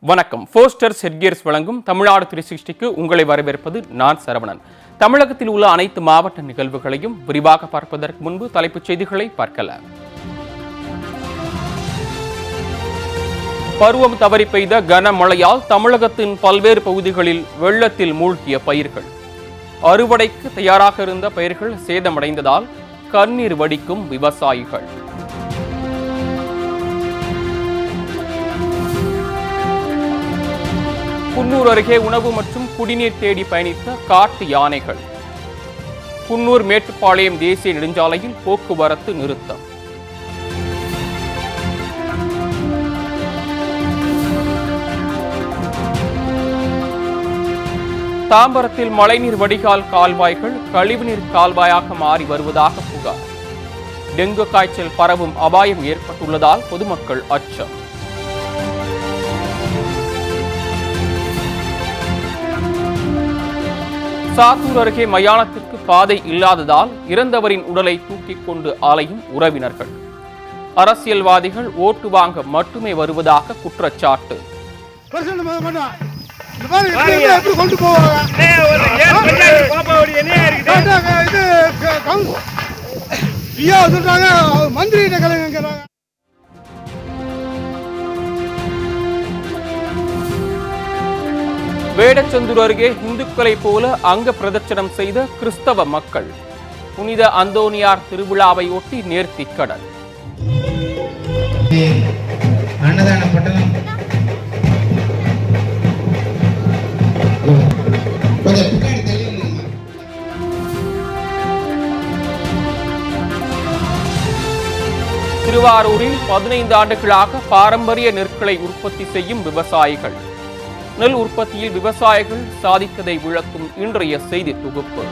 வணக்கம். போஸ்டர்ஸ் ஹெட்கியர்ஸ் வழங்கும் தமிழ்நாடு 360க்கு உங்களை வரவேற்பது நான் சரவணன். தமிழகத்தில் உள்ள அனைத்து மாவட்ட நிகழ்வுகளையும் விரிவாக பார்ப்பதற்கு முன்பு தலைப்புச் செய்திகளை பார்க்கலாம். பருவம் தவறி பெய்த கனமழையால் தமிழகத்தின் பல்வேறு பகுதிகளில் வெள்ளத்தில் மூழ்கிய பயிர்கள். அறுவடைக்கு தயாராக இருந்த பயிர்கள் சேதமடைந்ததால் கண்ணீர் வடிக்கும் விவசாயிகள். குன்னூர் அருகே உணவு மற்றும் குடிநீர் தேடி பயணித்த காட்டு யானைகள். குன்னூர் மேட்டுப்பாளையம் தேசிய நெடுஞ்சாலையில் போக்குவரத்து நிறுத்தம். தாம்பரத்தில் மழைநீர் வடிகால் கால்வாய்கள் கழிவுநீர் கால்வாயாக மாறி வருவதாக புகார். டெங்கு காய்ச்சல் பரவும் அபாயம் ஏற்பட்டுள்ளதால் பொதுமக்கள் அச்சம். சாத்தூர் அருகே மயானத்திற்கு பாதை இல்லாததால் இறந்தவரின் உடலை தூக்கிக் கொண்டு அலையும் உறவினர்கள். அரசியல்வாதிகள் ஓட்டு வாங்க மட்டுமே வருவதாக குற்றச்சாட்டு. வேடச்சந்தூர் அருகே இந்துக்களை போல அங்க பிரதட்சணம் செய்த கிறிஸ்தவ மக்கள். புனித அந்தோனியார் திருவிழாவை ஒட்டி நேர்த்திக்கடல். திருவாரூரில் 15 ஆண்டுகளாக பாரம்பரிய நெற்களை உற்பத்தி செய்யும் விவசாயிகள். நெல் உற்பத்தியில் விவசாயிகள் சாதித்ததை விளக்கும் இன்றைய செய்தி தொகுப்பு.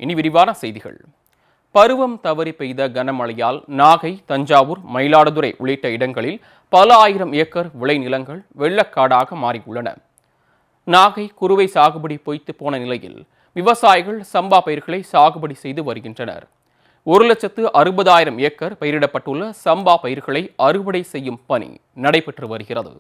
இனி விரிவான செய்திகள். பருவம் தவறி பெய்த கனமழையால் நாகை, தஞ்சாவூர், மயிலாடுதுறை உள்ளிட்ட இடங்களில் பல ஆயிரம் ஏக்கர் விளைநிலங்கள் வெள்ளக்காடாக மாறியுள்ளன. நாகை குறுவை சாகுபடி பொய்த்து போன நிலையில் விவசாயிகள் சம்பா பயிர்களை சாகுபடி செய்து வருகின்றனர். 1,60,000 ஏக்கர் பயிரிடப்பட்டுள்ள சம்பா பயிர்களை அறுவடை செய்யும் பணி நடைபெற்று வருகிறது.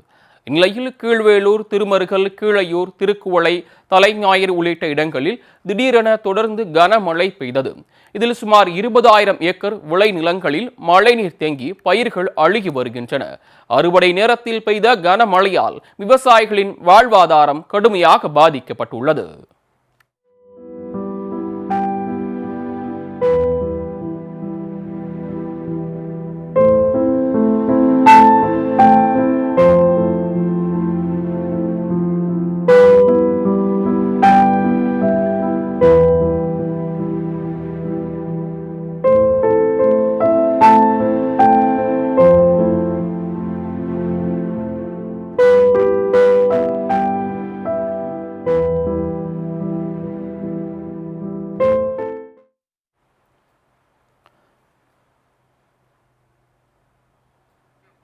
இந்நிலையில் கீழ்வேளூர், திருமருகல், கீழையூர், திருக்குவளை, தலைஞாயிறு உள்ளிட்ட இடங்களில் திடீரென தொடர்ந்து கனமழை பெய்தது. இதில் சுமார் 20,000 ஏக்கர் விளைநிலங்களில் மழைநீர் தேங்கி பயிர்கள் அழுகி வருகின்றன. அறுவடை நேரத்தில் பெய்த கனமழையால் விவசாயிகளின் வாழ்வாதாரம் கடுமையாக பாதிக்கப்பட்டுள்ளது.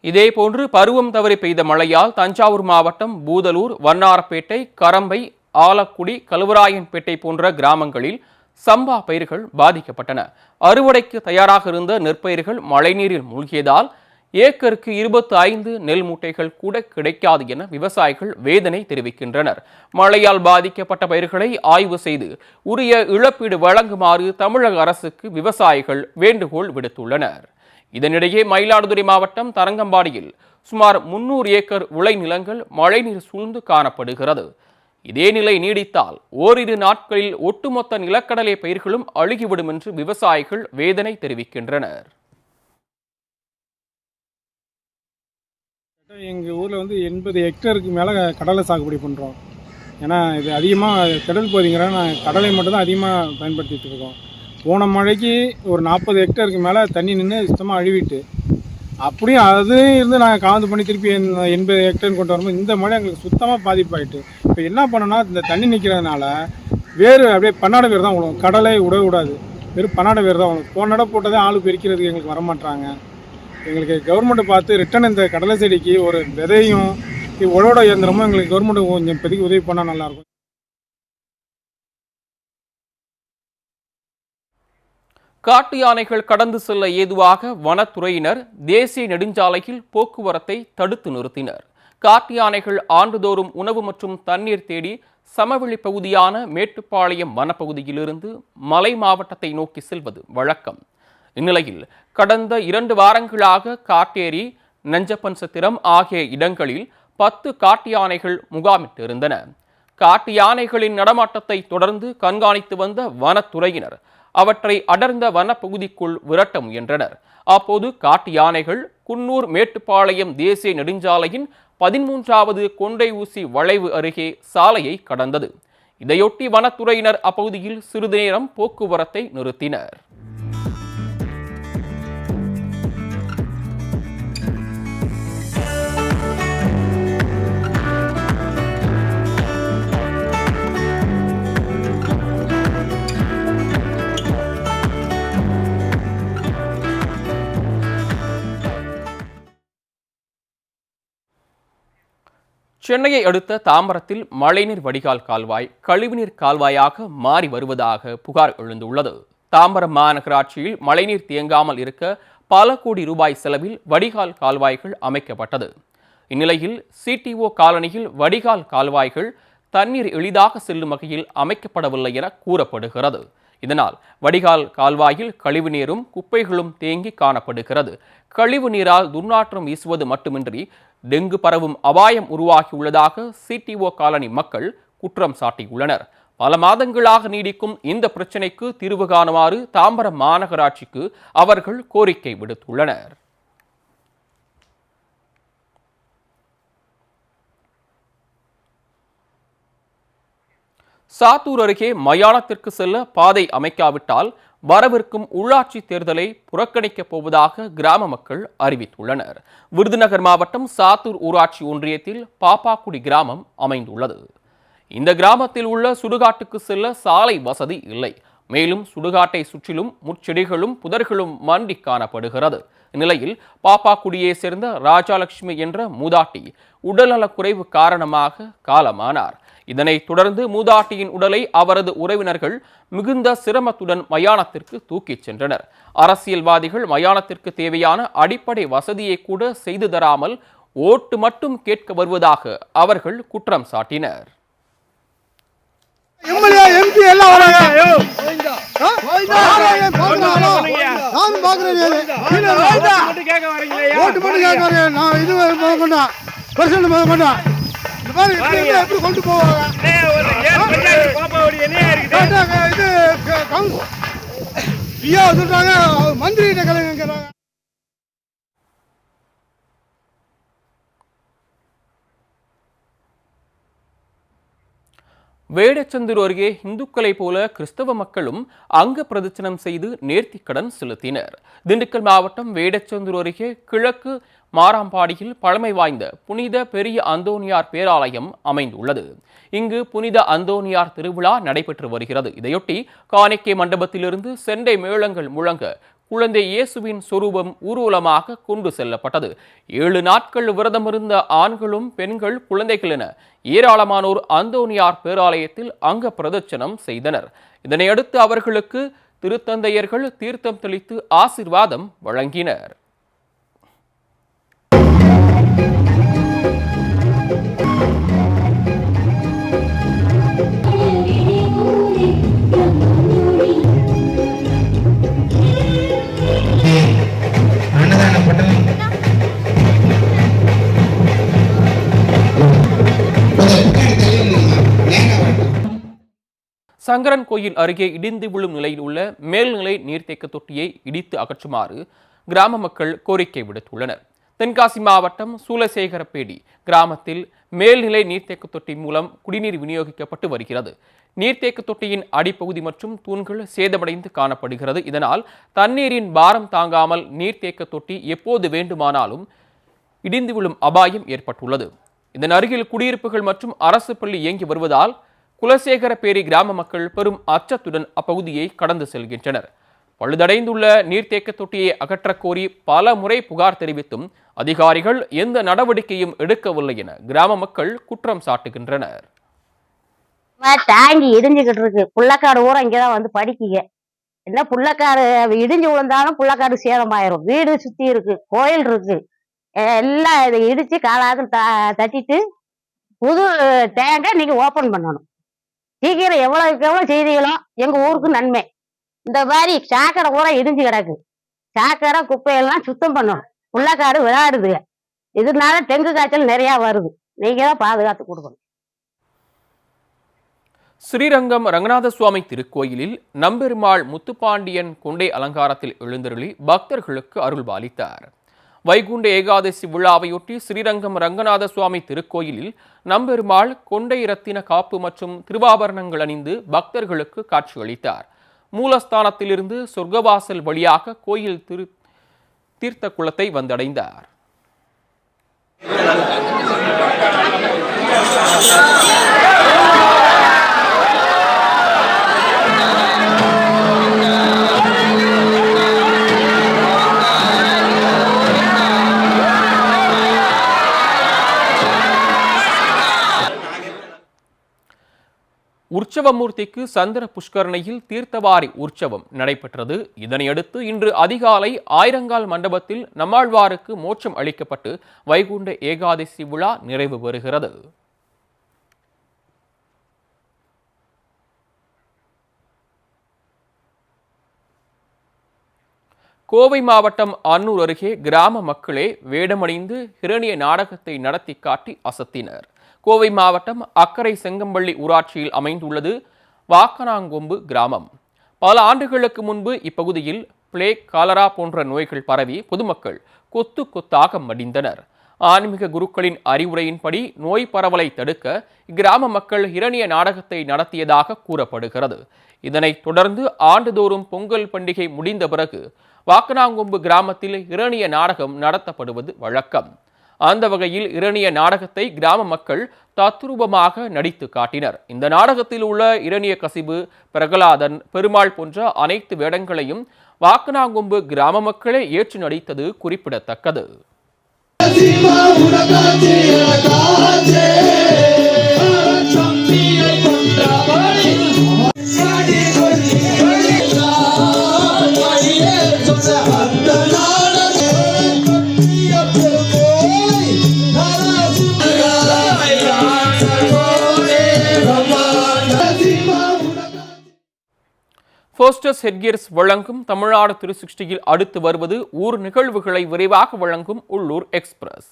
இதேபோன்று பருவம் தவறி பெய்த மழையால் தஞ்சாவூர் மாவட்டம் பூதலூர், வண்ணாரப்பேட்டை, கரம்பை, ஆலக்குடி, கலுவராயன்பேட்டை போன்ற கிராமங்களில் சம்பா பயிர்கள் பாதிக்கப்பட்டன. அறுவடைக்கு தயாராக இருந்த நெற்பயிர்கள் மழைநீரில் மூழ்கியதால் ஏக்கருக்கு 25 நெல் மூட்டைகள் கூட கிடைக்காது என விவசாயிகள் வேதனை தெரிவிக்கின்றனர். மழையால் பாதிக்கப்பட்ட பயிர்களை ஆய்வு செய்து உரிய இழப்பீடு வழங்குமாறு தமிழக அரசுக்கு விவசாயிகள் வேண்டுகோள் விடுத்துள்ளனர். இதனிடையே மயிலாடுதுறை மாவட்டம் தரங்கம்பாடியில் சுமார் 300 ஏக்கர் விளைநிலங்கள் மழைநீர் சூழ்ந்து காணப்படுகிறது. இதே நிலை நீடித்தால் ஓரிரு நாட்களில் ஒட்டுமொத்த நிலக்கடலை பயிர்களும் அழுகிவிடும் என்று விவசாயிகள் வேதனை தெரிவிக்கின்றனர். எங்கள் ஊரில் 80 ஹெக்டருக்கு மேலே கடலை சாகுபடி பண்ணுறோம். ஏன்னா இது அதிகமாக கடல் பகுதிங்கிறனால கடலை மட்டும்தான் அதிகமாக பயன்படுத்திகிட்டு இருக்கோம். போன மழைக்கு ஒரு 40 ஹெக்டருக்கு மேலே தண்ணி நின்று சுத்தமாக அழுவிட்டு, அப்படியும் அது இருந்து நாங்கள் காந்து பண்ணி திருப்பி 80 ஹெக்டர்னு கொண்டு வரும்போது இந்த மழை எங்களுக்கு சுத்தமாக பாதிப்பாயிட்டு. இப்போ என்ன பண்ணோன்னா, இந்த தண்ணி நிற்கிறதுனால வேறு அப்படியே பன்னாட வேறு தான் விழும். கடலை விட விடாது, வெறும் பன்னாட வேறு தான் விழும். போன இடம் போட்டதே ஆள் பிரிக்கிறதுக்கு எங்களுக்கு வரமாட்டாங்க. எங்களுக்கு கவர்மெண்ட்டு பார்த்து ரிட்டன் இந்த கடலை செடிக்கு ஒரு விதையும் உழவோட இயந்திரமும் எங்களுக்கு கவர்மெண்ட்டு கொஞ்சம் இப்போதைக்கு உதவி பண்ணால் நல்லாயிருக்கும். காட்டு யானைகள் கடந்து செல்ல ஏதுவாக வனத்துறையினர் தேசிய நெடுஞ்சாலையில் போக்குவரத்தை தடுத்து நிறுத்தினர். காட்டு யானைகள் ஆண்டுதோறும் உணவு மற்றும் தண்ணீர் தேடி சமவெளி பகுதியான மேட்டுப்பாளையம் வனப்பகுதியிலிருந்து மலை மாவட்டத்தை நோக்கி செல்வது வழக்கம். இந்நிலையில் கடந்த 2 வாரங்களாக காட்டேரி, நஞ்சப்பன்சத்திரம் ஆகிய இடங்களில் 10 காட்டு யானைகள் முகாமிட்டிருந்தன. காட்டு யானைகளின் நடமாட்டத்தை தொடர்ந்து கண்காணித்து வந்த வனத்துறையினர் அவற்றை அடர்ந்த வனப்பகுதிக்குள் விரட்ட முயன்றனர். அப்போது காட்டு யானைகள் குன்னூர் மேட்டுப்பாளையம் தேசிய நெடுஞ்சாலையின் 13வது கொண்டை ஊசி வளைவு அருகே சாலையை கடந்தது. இதையொட்டி வனத்துறையினர் அப்பகுதியில் சிறிது நேரம் போக்குவரத்தை நிறுத்தினர். சென்னையை அடுத்த தாம்பரத்தில் மழைநீர் வடிகால் கால்வாய் கழிவுநீர் கால்வாயாக மாறி வருவதாக புகார் எழுந்துள்ளது. தாம்பரம் மாநகராட்சியில் மழைநீர் தேங்காமல் இருக்க பல கோடி ரூபாய் செலவில் வடிகால் கால்வாய்கள் அமைக்கப்பட்டது. இந்நிலையில் சிடிஓ காலனியில் வடிகால் கால்வாய்கள் தண்ணீர் எளிதாக செல்லும் வகையில் அமைக்கப்படவில்லை என கூறப்படுகிறது. இதனால் வடிகால் கால்வாயில் கழிவுநீரும் குப்பைகளும் தேங்கி காணப்படுகிறது. கழிவு நீரால் துர்நாற்றம் வீசுவது மட்டுமின்றி டெங்கு பரவும் அபாயம் உருவாகியுள்ளதாக சிடிஓ காலனி மக்கள் குற்றம் சாட்டியுள்ளனர். பல மாதங்களாக நீடிக்கும் இந்த பிரச்சினைக்கு தீர்வு காணுமாறு தாம்பரம் மாநகராட்சிக்கு அவர்கள் கோரிக்கை விடுத்துள்ளனர். சாத்தூர் அருகே மயானத்திற்கு செல்ல பாதை அமைக்காவிட்டால் வரவிருக்கும் உள்ளாட்சி தேர்தலை புறக்கணிக்கப் போவதாக கிராம மக்கள் அறிவித்துள்ளனர். விருதுநகர் மாவட்டம் சாத்தூர் ஊராட்சி ஒன்றியத்தில் பாப்பாக்குடி கிராமம் அமைந்துள்ளது. இந்த கிராமத்தில் உள்ள சுடுகாட்டுக்கு செல்ல சாலை வசதி இல்லை. மேலும் சுடுகாட்டை சுற்றிலும் முட்செடிகளும் புதர்களும் மண்டி காணப்படுகிறது. இந்நிலையில் பாப்பாக்குடியை சேர்ந்த ராஜாலட்சுமி என்ற மூதாட்டி உடல்நலக்குறைவு காரணமாக காலமானார். இதனைத் தொடர்ந்து மூதாட்டியின் உடலை அவரது உறவினர்கள் மிகுந்த சிரமத்துடன் மயானத்திற்கு தூக்கிச் சென்றனர். அரசியல்வாதிகள் மயானத்திற்கு தேவையான அடிப்படை வசதியை கூட செய்து தராமல் ஓட்டு மட்டும் கேட்க வருவதாக அவர்கள் குற்றம் சாட்டினர். கொண்டு போவாங்க மந்திரி வேடச்சந்தூர் அருகே இந்துக்களை போல கிறிஸ்தவ மக்களும் அங்க பிரதட்சணம் செய்து நேர்த்திக்கடன் செலுத்தினர். திண்டுக்கல் மாவட்டம் வேடச்சந்தூர் அருகே கிழக்கு மாராம்பாடியில் பழமை வாய்ந்த புனித பெரிய அந்தோனியார் பேராலயம் அமைந்துள்ளது. இங்கு புனித அந்தோனியார் திருவிழா நடைபெற்று வருகிறது. இதையொட்டி காணிக்கை மண்டபத்திலிருந்து செண்டை மேளங்கள் முழங்க குழந்தை இயேசுவின் சொரூபம் ஊர்வலமாக கொண்டு செல்லப்பட்டது. 7 நாட்கள் விரதமிருந்த ஆண்களும் பெண்கள் குழந்தைகள் என ஏராளமானோர் அந்தோனியார் பேராலயத்தில் அங்க பிரதட்சணம் செய்தனர். இதனையடுத்து அவர்களுக்கு திருத்தந்தையர்கள் தீர்த்தம் தெளித்து ஆசீர்வாதம் வழங்கினர். சங்கரன் கோயில் அருகே இடிந்து விழும் நிலையில் உள்ள மேல்நிலை நீர்த்தேக்க தொட்டியை இடித்து அகற்றுமாறு கிராம மக்கள் கோரிக்கை விடுத்துள்ளனர். தென்காசி மாவட்டம் சூலசேகரப்பேடி கிராமத்தில் மேல்நிலை நீர்த்தேக்க தொட்டி மூலம் குடிநீர் விநியோகிக்கப்பட்டு வருகிறது. நீர்த்தேக்க தொட்டியின் அடிப்பகுதி மற்றும் தூண்கள் சேதமடைந்து காணப்படுகிறது. இதனால் தண்ணீரின் பாரம் தாங்காமல் நீர்த்தேக்க தொட்டி எப்போது வேண்டுமானாலும் இடிந்து விழும் அபாயம் ஏற்பட்டுள்ளது. இதன் அருகில் குடியிருப்புகள் மற்றும் அரசு பள்ளி இயங்கி வருவதால் குலசேகரப்பேரி கிராம மக்கள் பெரும் அச்சத்துடன் அப்பகுதியை கடந்து செல்கின்றனர். பழுதடைந்துள்ள நீர்த்தேக்க தொட்டியை அகற்றக் கோரி பல முறை புகார் தெரிவித்தும் அதிகாரிகள் எந்த நடவடிக்கையும் எடுக்கவில்லை என கிராம மக்கள் குற்றம் சாட்டுகின்றனர். தாங்கி இடிஞ்சுக்கிட்டு இருக்கு. புள்ளக்காடு ஊரா இங்கதான் வந்து படிக்குங்க. என்ன புள்ளக்காடு இடிஞ்சு விழுந்தாலும் புள்ளக்காடு சேதமாயிரும். வீடு சுத்தி இருக்கு, கோயில் இருக்கு, எல்லாம் இதை இடிச்சு காலாக தட்டிட்டு புது டேங்கை நீங்க ஓபன் பண்ணணும். சீக்கிரம் எவ்வளவுக்கு எவ்வளவு செய்திகளோ எங்க ஊருக்கு நன்மை. இந்த மாதிரி சாக்கடை கூட இடிஞ்சு கிடக்கு. சாக்கடை குப்பையெல்லாம் சுத்தம் பண்ணணும். புள்ளக்காடு விளையாடுதுங்க. இதனால டெங்கு காய்ச்சல் நிறைய வருது. நீங்க தான் பாதுகாத்து கொடுக்கணும். ஸ்ரீரங்கம் ரங்கநாத சுவாமி திருக்கோயிலில் நம்பெருமாள் முத்துப்பாண்டியன் கொண்டை அலங்காரத்தில் எழுந்தருளி பக்தர்களுக்கு அருள் பாலித்தார். வைகுண்ட ஏகாதசி விழாவையொட்டி ஸ்ரீரங்கம் ரங்கநாத சுவாமி திருக்கோயிலில் நம்பெருமாள் கொண்டை ரத்தின காப்பு மற்றும் திருவாபரணங்கள் அணிந்து பக்தர்களுக்கு காட்சியளித்தார். மூலஸ்தானத்திலிருந்து சொர்க்கவாசல் வழியாக கோயில் தீர்த்த குளத்தை வந்தடைந்தார். உற்சவமூர்த்திக்கு சந்திர புஷ்கரணையில் தீர்த்தவாரி உற்சவம் நடைபெற்றது. இதனையடுத்து இன்று அதிகாலை ஆயிரங்கால் மண்டபத்தில் நம்மாழ்வாருக்கு மோட்சம் அளிக்கப்பட்டு வைகுண்ட ஏகாதசி விழா நிறைவு பெறுகிறது. கோவை மாவட்டம் அன்னூர் அருகே கிராம மக்களே வேடமணிந்து ஹிரணிய நாடகத்தை நடத்தி காட்டி அசத்தினர். கோவை மாவட்டம் அக்கரை செங்கம்பள்ளி ஊராட்சியில் அமைந்துள்ளது வாக்கனாங்கொம்பு கிராமம். பல ஆண்டுகளுக்கு முன்பு இப்பகுதியில் பிளேக், காலரா போன்ற நோய்கள் பரவி பொதுமக்கள் கொத்து கொத்தாக மடிந்தனர். ஆன்மீக குருக்களின் அறிவுரையின்படி நோய் பரவலை தடுக்க இக்கிராம மக்கள் ஹிரணிய நாடகத்தை நடத்தியதாக கூறப்படுகிறது. இதனைத் தொடர்ந்து ஆண்டுதோறும் பொங்கல் பண்டிகை முடிந்த பிறகு வாக்கனாங்கொம்பு கிராமத்தில் இரணிய நாடகம் நடத்தப்படுவது வழக்கம். அந்த வகையில் இரணிய நாடகத்தை கிராம மக்கள் தத்ரூபமாக நடித்து காட்டினர். இந்த நாடகத்தில் உள்ள இரணிய கசிபு, பிரகலாதன், பெருமாள் போன்ற அனைத்து வேடங்களையும் வாக்கனாங்கொம்பு கிராம மக்களே ஏற்று நடித்தது குறிப்பிடத்தக்கது. ஃபோஸ்டர்ஸ் ஹெட்கியர்ஸ் வழங்கும் தமிழ்நாடு 360யில் அடுத்து வருவது ஊர் நிகழ்வுகளை விரைவாக வழங்கும் உள்ளூர் எக்ஸ்பிரஸ்.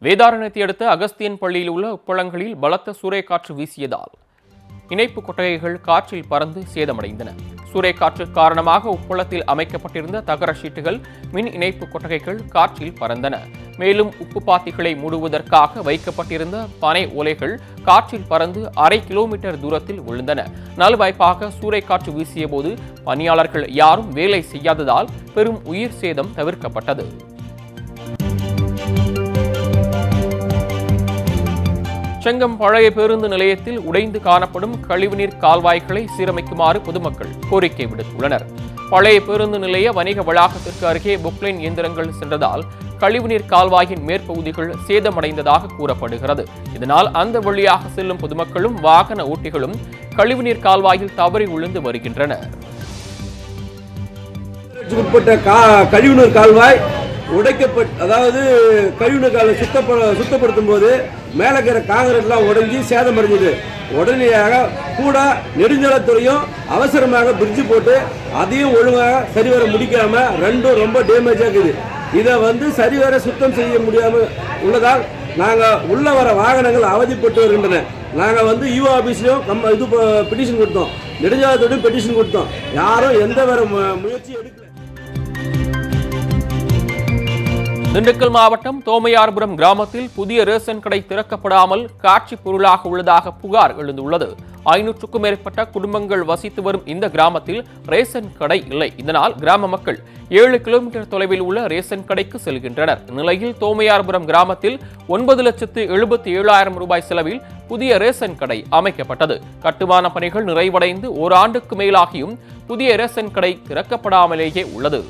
வேதாரண்யத்தை அடுத்த அகஸ்தியன் பள்ளியில் உள்ள உப்பளங்களில் பலத்த சூறைக்காற்று வீசியதால் இணைப்பு கொட்டகைகள் காற்றில் பறந்து சேதமடைந்தன. சூறைக்காற்று காரணமாக உப்பளத்தில் அமைக்கப்பட்டிருந்த தகர ஷீட்டுகள், மின் இணைப்பு கொட்டகைகள் காற்றில் பறந்தன. மேலும் உப்பு பாத்திகளை மூடுவதற்காக வைக்கப்பட்டிருந்த பனை ஓலைகள் காற்றில் பறந்து 1/2 கிலோமீட்டர் தூரத்தில் விழுந்தன. நல்வாய்ப்பாக சூறைக்காற்று வீசிய போது பணியாளர்கள் யாரும் வேலை செய்யாததால் பெரும் உயிர் சேதம் தவிர்க்கப்பட்டது. செங்கம் பழைய பேருந்து நிலையத்தில் உடைந்து காணப்படும் கழிவுநீர் கால்வாய்களை சீரமைக்குமாறு பொதுமக்கள் கோரிக்கை விடுத்துள்ளனர். பழைய பேருந்து நிலைய வணிக வளாகத்திற்கு அருகே புக்லைன் இயந்திரங்கள் சென்றதால் கழிவுநீர் கால்வாயின் மேற்பகுதிகள் சேதமடைந்ததாக கூறப்படுகிறது. இதனால் அந்த வழியாக செல்லும் பொதுமக்களும் வாகன ஓட்டிகளும் கழிவுநீர் கால்வாயில் தவறி விழுந்து வருகின்றனர். கழிவுநீர் கால்வாய் அதாவது கழிவுநீர் கால்வாய் சுத்தப்படுத்தும் போது மேலே இருக்கிற காங்கிரீட்லாம் உடைஞ்சி சேதமடைஞ்சது. உடனடியாக கூட நெடுஞ்சாலைத்துறையும் அவசரமாக பிரிட்ஜு போட்டு அதையும் ஒழுங்காக சரிவர முடிக்காம ரெண்டும் ரொம்ப டேமேஜ் ஆகுது. இதை சரிவர சுத்தம் செய்ய முடியாமல் உள்ளதால் நாங்கள் உள்ள வர வாகனங்கள் அவதிப்பட்டு வருகின்றன. நாங்கள் யூ ஆபீஸ்லயும் பெட்டிஷன் கொடுத்தோம், நெடுஞ்சாலைத்துறையும் பெட்டிஷன் கொடுத்தோம். யாரும் எந்த வர முயற்சி எடுக்கல. திண்டுக்கல் மாவட்டம் தோமையார்புரம் கிராமத்தில் புதிய ரேஷன் கடை திறக்கப்படாமல் காட்சி பொருளாக உள்ளதாக புகார் எழுந்துள்ளது. 500க்கும் மேற்பட்ட குடும்பங்கள் வசித்து வரும் இந்த கிராமத்தில் ரேஷன் கடை இல்லை. இதனால் கிராம மக்கள் 7 கிலோமீட்டர் தொலைவில் உள்ள ரேஷன் கடைக்கு செல்கின்றனர். நிலையில் தோமையார்புரம் கிராமத்தில் 9,77,000 ரூபாய் செலவில் புதிய ரேஷன் கடை அமைக்கப்பட்டது. கட்டுமான பணிகள் நிறைவடைந்து ஓராண்டுக்கு மேலாகியும் புதிய ரேஷன் கடை திறக்கப்படாமலேயே உள்ளது.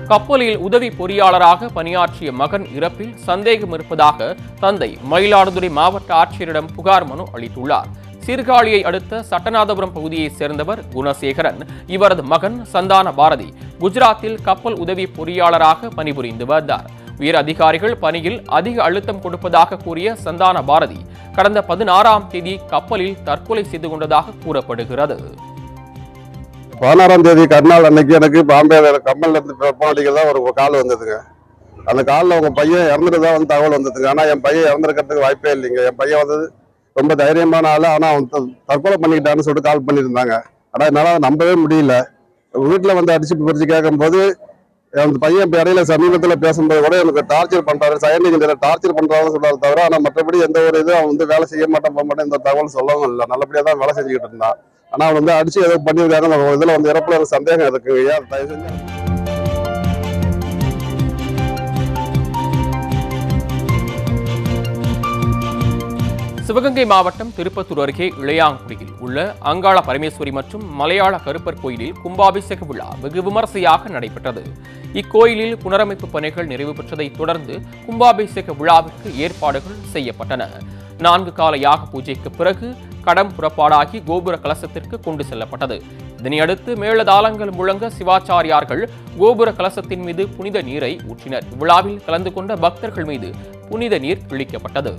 கப்பலில் உதவி பொறியாளராக பணியாற்றிய மகன் இறப்பில் சந்தேகம் இருப்பதாக தந்தை மயிலாடுதுறை மாவட்ட ஆட்சியரிடம் புகார் மனு அளித்துள்ளார். சீர்காழியை அடுத்த சட்டநாதபுரம் பகுதியைச் சேர்ந்தவர் குணசேகரன். இவரது மகன் சந்தான பாரதி குஜராத்தில் கப்பல் உதவி பொறியாளராக பணிபுரிந்து வந்தார். உயர் அதிகாரிகள் பணியில் அதிக அழுத்தம் கொடுப்பதாக கூறிய சந்தான பாரதி கடந்த 16ஆம் தேதி கப்பலில் தற்கொலை செய்து கொண்டதாக கூறப்படுகிறது. 16ஆம் தேதி கருநாள் அன்னைக்கு எனக்கு பாம்பேல கப்பல்ல இருந்து போனடிக்கிறதா ஒரு கால் வந்ததுங்க. அந்த காலில் உங்க பையன் இறந்துட்டதா வந்து தகவல் வந்ததுங்க. ஆனா என் பையன் இறந்துருக்கிறதுக்கு வாய்ப்பே இல்லைங்க. என் பையன் வந்து ரொம்ப தைரியமான ஆளு. ஆனா அவன் தற்கொலை பண்ணிக்கிட்டான்னு சொல்லிட்டு கால் பண்ணியிருந்தாங்க. ஆனா என்னால நம்பவே முடியல. வீட்டுல வந்து அடிச்சு பிரிச்சு கேட்கும் போது அந்த பையன் இப்ப இடையில சமீபத்துல பேசும்போது கூட எனக்கு டார்ச்சர் பண்றாரு, சைனிக டார்ச்சர் பண்றாருன்னு சொல்றாரு தவிர, ஆனா மற்றபடி எந்த ஒரு இதுவும் அவன் வந்து வேலை செய்ய மாட்டேன் போக மாட்டேன் இந்த தகவல் சொல்லவும் இல்லை. நல்லபடியா தான் வேலை செஞ்சுக்கிட்டு இருந்தான். ஆனா அவன் வந்து அடிச்சு ஏதோ பண்ணியிருக்காங்க. இதுல வந்து இறப்புல எனக்கு சந்தேகம் இருக்கு. ஏன் தயவு செஞ்சு சிவகங்கை மாவட்டம் திருப்பத்தூர் அருகே இளையாங்குடியில் உள்ள அங்காள பரமேஸ்வரி மற்றும் மலையாள கருப்பர் கோயிலில் கும்பாபிஷேக விழா வெகு விமரிசையாக நடைபெற்றது. இக்கோயிலில் புனரமைப்பு பணிகள் நிறைவு பெற்றதைத் தொடர்ந்து கும்பாபிஷேக விழாவிற்கு ஏற்பாடுகள் செய்யப்பட்டன. 4 கால யாக பூஜைக்கு பிறகு கடம் புறப்பாடாகி கோபுர கலசத்திற்கு கொண்டு செல்லப்பட்டது. இதனையடுத்து மேளதாளங்கள் முழங்க சிவாச்சாரியார்கள் கோபுர கலசத்தின் மீது புனித நீரை ஊற்றினர். விழாவில் கலந்து கொண்ட பக்தர்கள் மீது புனித நீர் தெளிக்கப்பட்டது.